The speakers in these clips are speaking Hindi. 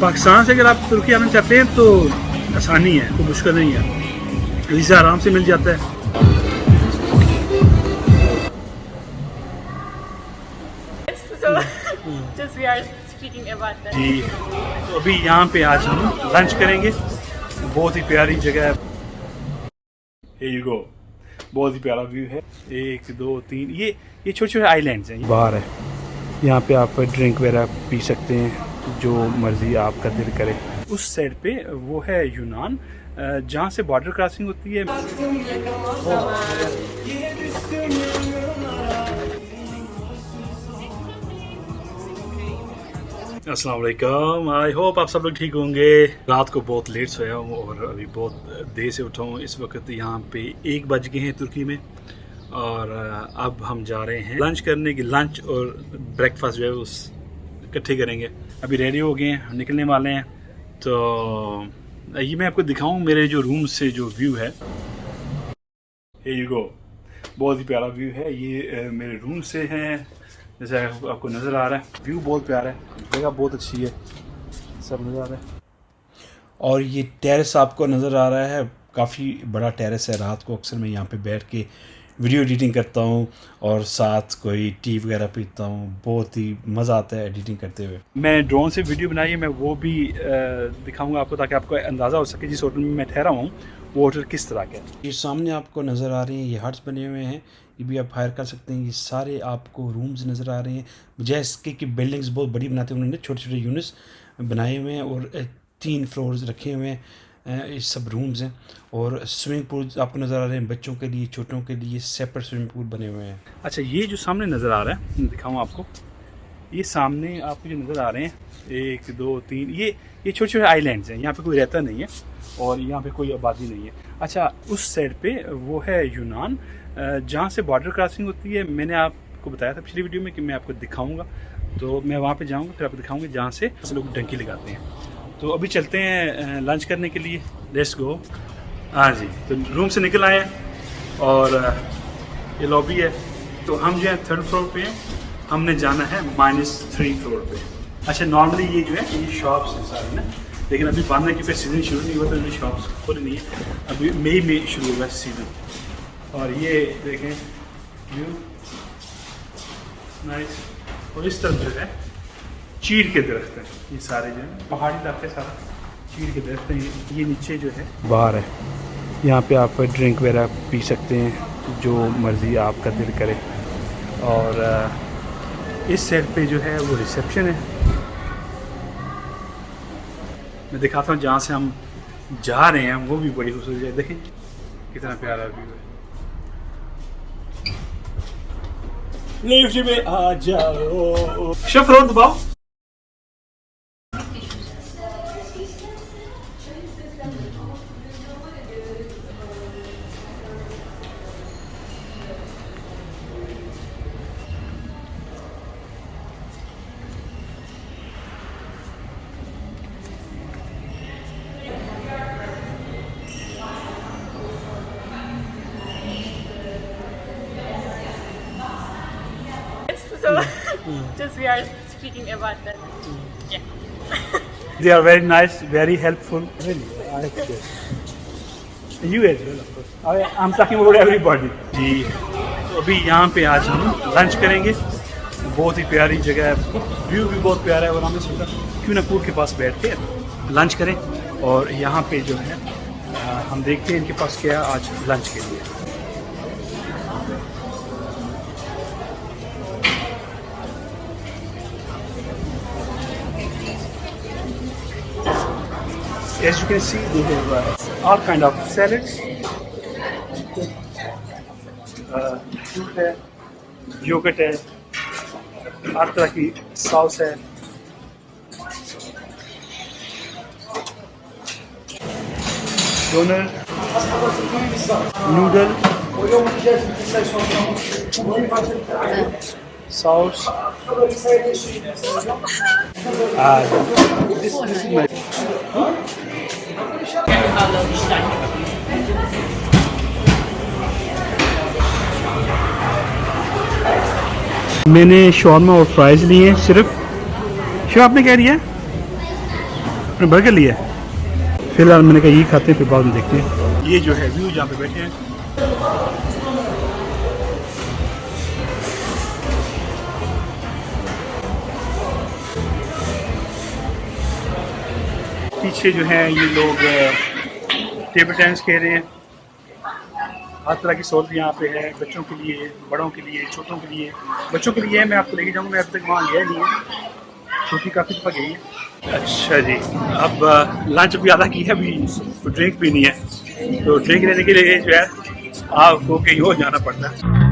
पाकिस्तान से अगर आप तुर्की आना चाहते हैं तो आसानी है, कोई मुश्किल नहीं है, वीज़ा आराम से मिल जाता है। जी, तो अभी यहाँ पे आज हम लंच करेंगे। बहुत ही प्यारी जगह है। Here you go। बहुत ही प्यारा व्यू है। 1 2 3 ये छोटे छोटे आइलैंड्स हैं। बाहर है, यहाँ पे आप ड्रिंक वगैरह पी सकते हैं, जो मर्जी आपका दिल करे। उस साइड पे वो है यूनान, जहाँ से बॉर्डर क्रॉसिंग होती है। अस्सलाम वालेकुम, आई होप आप सब लोग ठीक होंगे। रात को बहुत लेट सोया हूँ और अभी बहुत देर से उठा हूँ। इस वक्त यहाँ पे 1 बज गए हैं तुर्की में, और अब हम जा रहे हैं लंच करने की। लंच और ब्रेकफास्ट जो है उस इकट्ठे करेंगे। अभी रेडी हो गए हैं, निकलने वाले हैं। तो ये मैं आपको दिखाऊँ मेरे जो रूम से जो व्यू है। Here you go। बहुत ही प्यारा व्यू है। ये मेरे रूम से है, जैसे आपको नज़र आ रहा है। व्यू बहुत प्यारा है, जगह बहुत अच्छी है, सब नज़र आ रहा है। और ये टेरेस आपको नज़र आ रहा है, काफ़ी बड़ा टेरेस है। रात को अक्सर मैं यहाँ पे बैठ के वीडियो एडिटिंग करता हूँ और साथ कोई टी वगैरह पीता हूँ। बहुत ही मज़ा आता है एडिटिंग करते हुए। मैंने ड्रोन से वीडियो बनाई है, मैं वो भी दिखाऊंगा आपको, ताकि आपको अंदाज़ा हो सके जिस होटल में मैं ठहरा हूँ वो होटल किस तरह का है। ये सामने आपको नज़र आ रही हैं, ये हट्स बने हुए हैं, ये भी आप हायर कर सकते हैं। ये सारे आपको रूम्स नज़र आ रहे हैं, जैसे कि बिल्डिंग्स बहुत बड़ी बनाते हैं उन्होंने, छोटे छोटे यूनिट्स बनाए हुए हैं और 3 फ्लोर्स रखे हुए हैं। ये सब रूम्स हैं और स्विमिंग पूल आपको नज़र आ रहे हैं, बच्चों के लिए, छोटों के लिए सेपरेट स्विमिंग पूल बने हुए हैं। अच्छा, ये जो सामने नज़र आ रहा है, दिखाऊँ आपको, ये सामने आपको जो नज़र आ रहे हैं 1 2 3 ये छोटे छोटे आइलैंड्स हैं। यहाँ पे कोई रहता नहीं है और यहाँ पे कोई आबादी नहीं है। अच्छा, उस साइड पे वो है यूनान, जहाँ से बॉर्डर क्रॉसिंग होती है। मैंने आपको बताया था पिछली वीडियो में कि मैं आपको दिखाऊंगा, तो मैं वहाँ पे जाऊँगा, फिर आपको दिखाऊंगा जहाँ से लोग डंकी लगाते हैं। तो अभी चलते हैं लंच करने के लिए। Let's go. हाँ जी, तो रूम से निकल आए हैं और ये लॉबी है। तो हम जो है 3rd फ्लोर पे हैं, हमने जाना है -3 फ्लोर पे। अच्छा, नॉर्मली ये जो है ये शॉप्स हैं सारी ना, लेकिन अभी बंद है क्योंकि सीज़न शुरू नहीं हुआ, तो अभी शॉप्स खुली नहीं है। अभी मई में शुरू होगा सीज़न। और ये देखें व्यू नाइस। और इस तरफ जो है चीड़ के दरख्त हैं, ये सारे जो है पहाड़ी इलाके, सारा चीड़ के दरख्त हैं। ये नीचे जो है बाहर है, यहाँ पे आप ड्रिंक वगैरह पी सकते हैं, जो मर्ज़ी आपका दिल करे। और इस साइड पे जो है वो रिसेप्शन है। मैं दिखाता हूँ जहाँ से हम जा रहे हैं, वो भी बड़ी खूबसूरत है। देखें कितना प्यारा व्यू है। लिफ्ट में आ जाओ, शिफ्ट रोड दबाओ। So just we are speaking about that. Yeah. They are very nice, very helpful. Really, I like it. You as well, of course. I'm talking about everybody. जी, तो अभी यहाँ पे आज हम लंच करेंगे। बहुत ही प्यारी जगह है, व्यू भी बहुत प्यारा है, और हमने सोचा क्यों ना पूल के पास बैठ के लंच करें। और यहाँ पे जो है हम देखते हैं इनके पास क्या है आज लंच के लिए। As you can see, they have all kind of salads, fruit है, योगर्ट है, हर तरह की सॉस है। Donor, noodle, sauce. This is my मैंने शॉर्मा और फ्राइज लिए हैं सिर्फ। शो आपने क्या लिया? आपने बर्गर लिया है? फिलहाल मैंने कहा ये खाते हैं, फिर बाद में देखते हैं। ये जो है व्यू जहाँ पे बैठे हैं, पीछे जो है ये लोग टेबल टेनिस खेल रहे हैं। हर तरह की सहूलत यहाँ पे है, बच्चों के लिए, बड़ों के लिए, छोटों के लिए। बच्चों के लिए मैं आपको लेके जाऊँगा, मैं अब तक वहाँ गया नहीं है, छोटी काफ़ी दफ़ा गई है। अच्छा जी, अब लंच भी आधा किया, अभी तो ड्रिंक भी नहीं है, तो ड्रिंक लेने के लिए जो है आपको कहीं और जाना पड़ता है।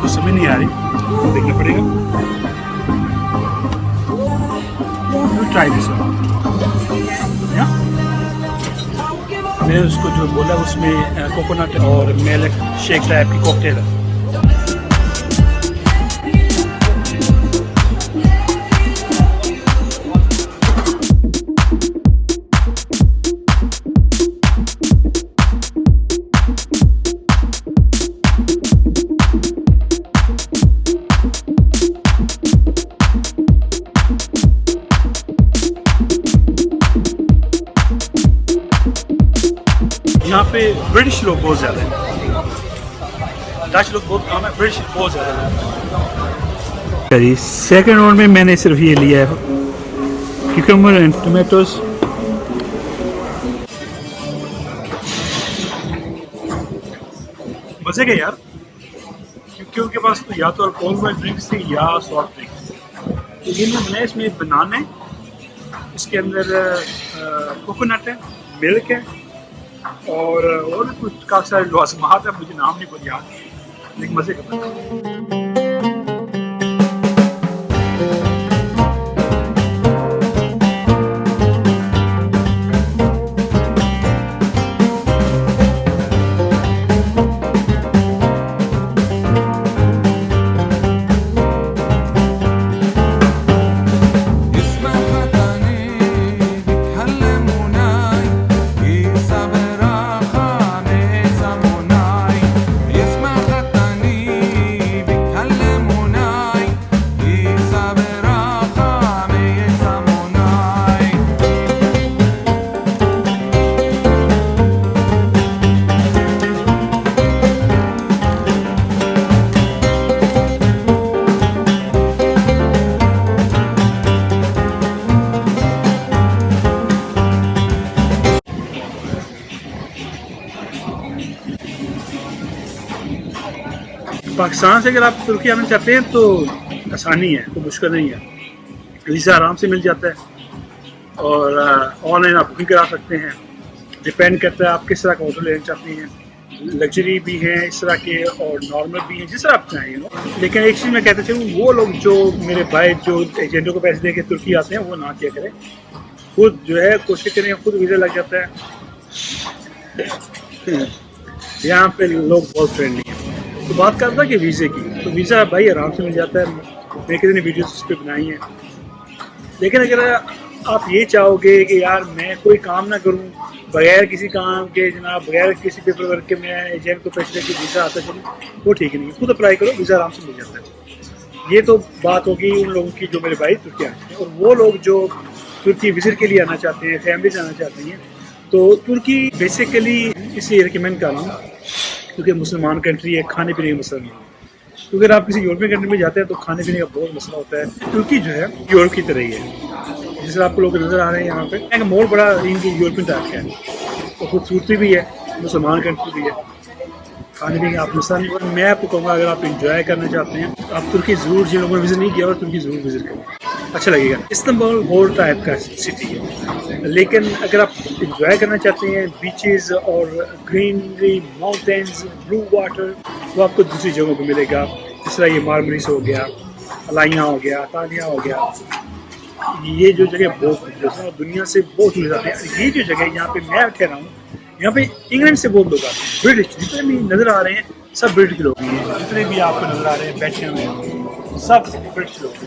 समझ नहीं आ रही, देखना पड़ेगा। ट्राई दिस मैंने उसको जो बोला उसमें कोकोनट और मिल्क शेक टाइप की कॉकटेल है। यहाँ पे ब्रिटिश लोग बहुत ज़्यादा हैं, डच लोग बहुत कम है, ब्रिटिश बहुत ज़्यादा है। जी सेकेंड राउंड में मैंने सिर्फ ये लिया है, क्यूकम्बर एंड टोमेटोज। मज़े के यार, क्योंकि उनके पास तो या तो अल्कोहल ड्रिंक्स थी या सॉफ्ट ड्रिंक्स। तो ये मैं बनाया, इसमें बनाना है, इसके अंदर कोकोनट है, मिल्क है और भी कुछ काफ़ी सारे लवाज़मात है, मुझे नाम नहीं पता याद, लेकिन मज़े का। पाकिस्तान से अगर आप तुर्की आना चाहते हैं तो आसानी है, तो मुश्किल नहीं है, वीज़ा आराम से मिल जाता है और ऑनलाइन आप बुकिंग करा सकते हैं। डिपेंड करता है आप किस तरह का होटल लेना चाहते हैं, लग्जरी भी हैं इस तरह के और नॉर्मल भी हैं, जिस तरह आप चाहें। लेकिन एक चीज़ मैं कहता चाहूँ, वो लोग जो मेरे भाई जो एजेंटों को पैसे दे के तुर्की आते हैं वो ना किया करें, खुद जो है कोशिश करें, खुद वीज़ा लग जाता है। यहाँ पे लोग बहुत फ्रेंडली हैं। तो बात करता कि वीज़े की, तो वीज़ा भाई आराम से मिल जाता है, मैं कितनी वीडियोस उस पर बनाई हैं। लेकिन अगर आप ये चाहोगे कि यार मैं कोई काम ना करूं बगैर किसी काम के, जनाब बगैर किसी पेपर वर्क के मैं एजेंट को पैसे देकर वीज़ा हासिल करूँ, वो ठीक नहीं है। खुद अप्लाई करो, वीज़ा आराम से मिल जाता है। ये तो बात होगी उन लोगों की जो मेरे भाई तुर्की आते हैं, और वो लोग जो तुर्की विजिट के लिए आना चाहते हैं, फैमिली से आना चाहती हैं, तो तुर्की बेसिकली इसलिए रिकमेंड कर रहा हूँ क्योंकि मुसलमान कंट्री है, खाने पीने का मसला नहीं है। तो अगर आप किसी यूरोपियन कंट्री में जाते हैं तो खाने पीने का बहुत मसला होता है। तुर्की जो है यूरोप की तरह ही है, जिस आपको लोग नज़र आ रहे हैं यहाँ पे, मोल बड़ा इनकी यूरोपियन टाइप का है, तो खूबसूरती भी है, मुसलमान कंट्री भी है, खाने पीने का आप मसला नहीं। और मैं आपको कहूँगा अगर आप इंजॉय करना चाहते हैं तो आप तुर्की ज़रूर, जिन लोगों ने विजिट नहीं किया और तुर्की ज़रूर विजिट करें, अच्छा लगेगा। इस्तांबुल होल टाइप का सिटी है, लेकिन अगर आप इंजॉय करना चाहते हैं बीचेस और ग्रीनरी, माउंटेन्स, ब्लू वाटर, तो आपको दूसरी जगहों पर मिलेगा। जिस तरह ये मार्मरिस हो गया, अलाइया हो गया, तानिया हो गया, ये जो जगह बहुत खूबसूरत है, दुनिया से बहुत दूर जाते हैं। ये जो जगह यहाँ पे मैं ठहरा हूँ, यहाँ पे इंग्लैंड से बहुत लोग आते हैं, ब्रिटिश जितने भी नज़र आ रहे हैं सब ब्रिटिश लोग हैं, जितने भी आपको नजर आ रहे हैं बैठे हुए हैं सब ब्रिटिश लोग हैं।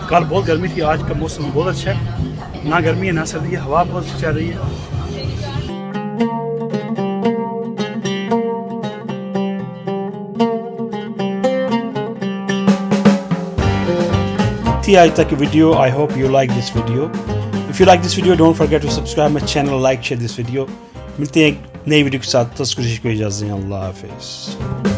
कल बहुत गर्मी थी, आज का मौसम बहुत अच्छा है, ना गर्मी है ना सर्दी है, हवा बहुत अच्छी चल रही है। थी आज तक की video. I hope you like this video. If you like this video don't forget to subscribe my channel, like share this video. मिलते हैं एक नई वीडियो के साथ, तब तक के लिए इजाज़त दें। अल्लाह हाफिज़।